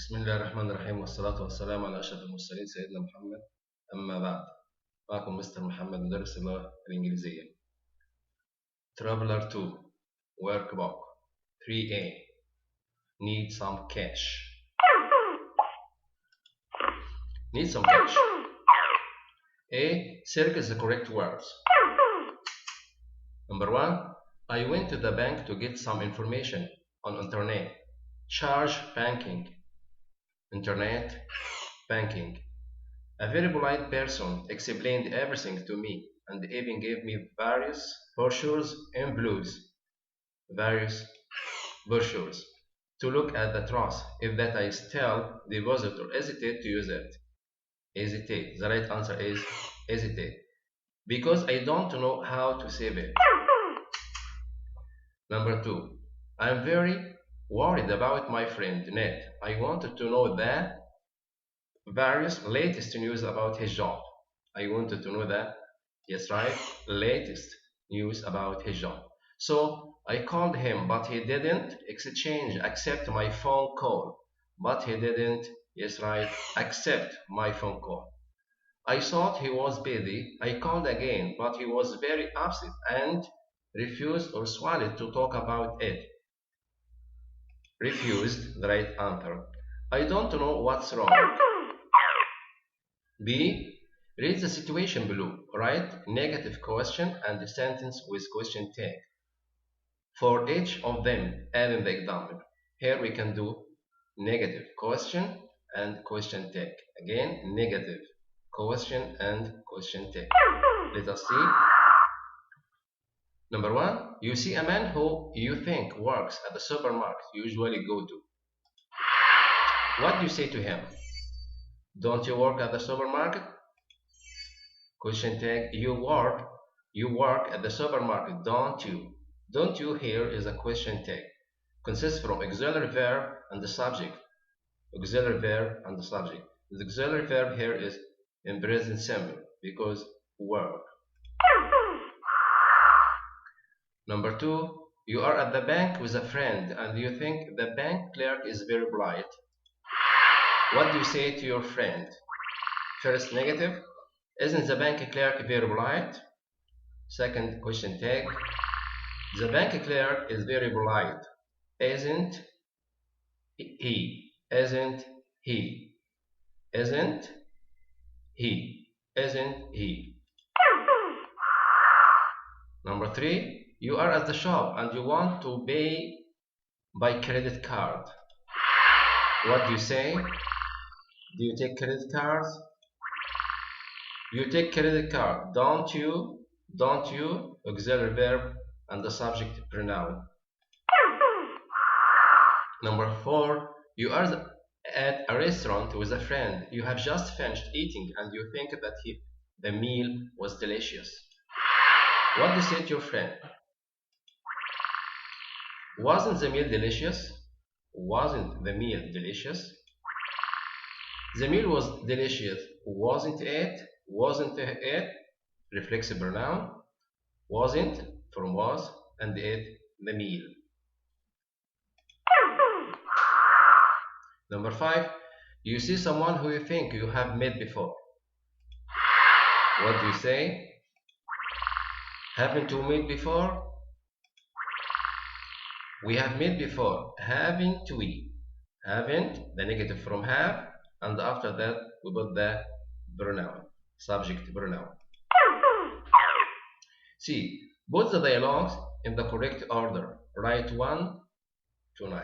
بسم الله الرحمن الرحيم والصلاة والسلام على أشرف المرسلين سيدنا محمد. أما بعد، معكم مستر محمد مدرس اللغة الإنجليزية. Traveler 2 workbook 3A need some cash. Need some cash. A. Circle the correct words. Number 1. I went to the bank to get some information on internet. Charge banking. Internet banking. A very polite person explained everything to me and even gave me various brochures to look at the trust, if that I still deposit or hesitate to use it. Hesitate. The right answer is hesitate, because I don't know how to save it. Number 2. I'm very worried about my friend Ned. I wanted to know the various latest news about his job. I wanted to know the, yes, right, latest news about his job. So I called him, but he didn't accept my phone call. But he didn't, yes, right, accept my phone call. I thought he was busy. I called again, but he was very upset and refused or swallowed to talk about it. Refused, the right answer. I don't know what's wrong. B. Read the situation below. Write negative question and the sentence with question tag for each of them, add in the example. Here we can do negative question and question tag. Again, negative question and question tag. Let us see. Number 1. You see a man who you think works at the supermarket you usually go to. What do you say to him? Don't you work at the supermarket? Question tag. You work at the supermarket, don't you? Don't you here is a question tag. Consists from auxiliary verb and the subject. Auxiliary verb and the subject. The auxiliary verb here is in present simple because work. Number 2. You are at the bank with a friend and you think the bank clerk is very polite. What do you say to your friend? First, negative. Isn't the bank clerk very polite? Second, question tag. The bank clerk is very polite. Isn't he? Isn't he? Isn't he? Isn't he? Number 3. You are at the shop and you want to pay by credit card. What do you say? Do you take credit cards? You take credit card, don't you? Don't you? Auxiliary verb and the subject pronoun. Number 4. You are at a restaurant with a friend. You have just finished eating and you think that the meal was delicious. What do you say to your friend? Wasn't the meal delicious? Wasn't the meal delicious? The meal was delicious. Wasn't it? Wasn't it? Reflexive pronoun. Wasn't from was and it the meal. Number 5. You see someone who you think you have met before. What do you say? Haven't you met before? We have met before. Haven't we? Haven't, the negative from have, and after that we put the pronoun, subject pronoun. C. Put the dialogues in the correct order. Write 1 to 9.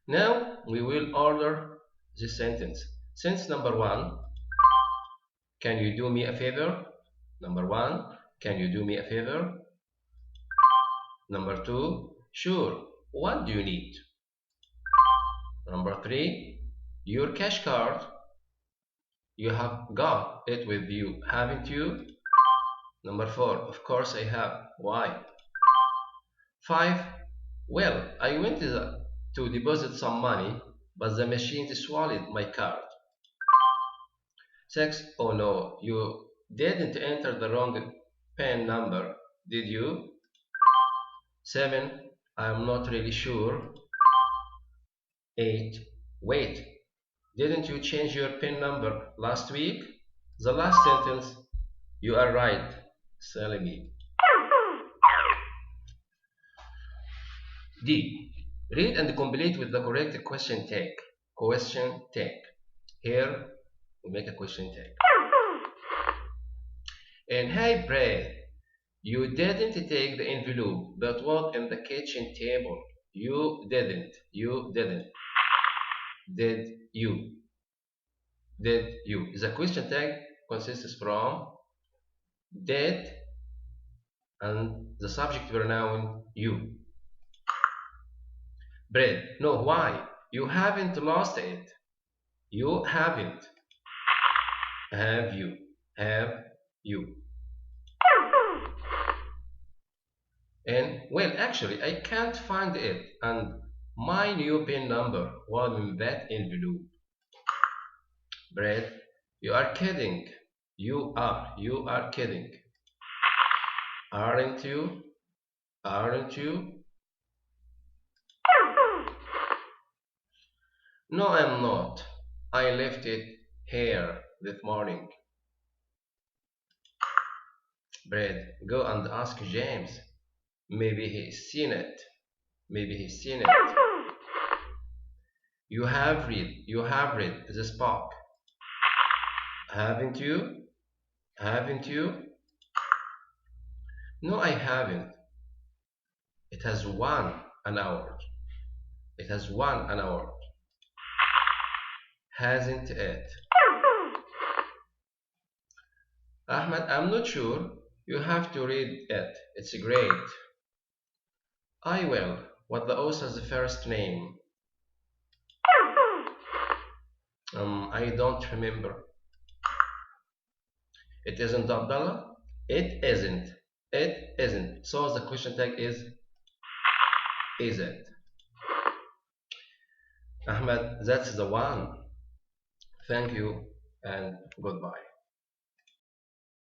Now we will order this sentence. Sentence number 1. Can you do me a favor? Number 1. Can you do me a favor? Number 2. Sure. What do you need? Number 3. Your cash card. You have got it with you, haven't you? Number 4. Of course I have. Why? 5. Well, I went to deposit some money, but the machine swallowed my card. 6. Oh no, you didn't enter the wrong PIN number. Did you? 7. I'm not really sure. 8. Wait, didn't you change your PIN number last week? The last sentence, you are right, silly me. D. Read and complete with the correct question tag. Question tag. Here, we make a question tag. And hey, Brad, you didn't take the envelope that was in the kitchen table. You didn't. You didn't. Did you? Did you? The question tag consists from did and the subject pronoun you. Brad, no, why? You haven't lost it. You haven't. Have you? Have you? And well, actually, I can't find it. And my new PIN number was in that envelope. Brad, you are kidding. You are kidding. Aren't you? Aren't you? No, I'm not. I left it here this morning. Brad, go and ask James. Maybe he's seen it. Maybe he's seen it. You have read this book. Haven't you? Haven't you? No, I haven't. It has won an award. It has won an award. Hasn't it? Ahmed, I'm not sure. You have to read it. It's great. I will. What the author's first name? I don't remember. It isn't Abdullah? It isn't. It isn't. So the question tag is it? Ahmed, that's the one. Thank you and goodbye.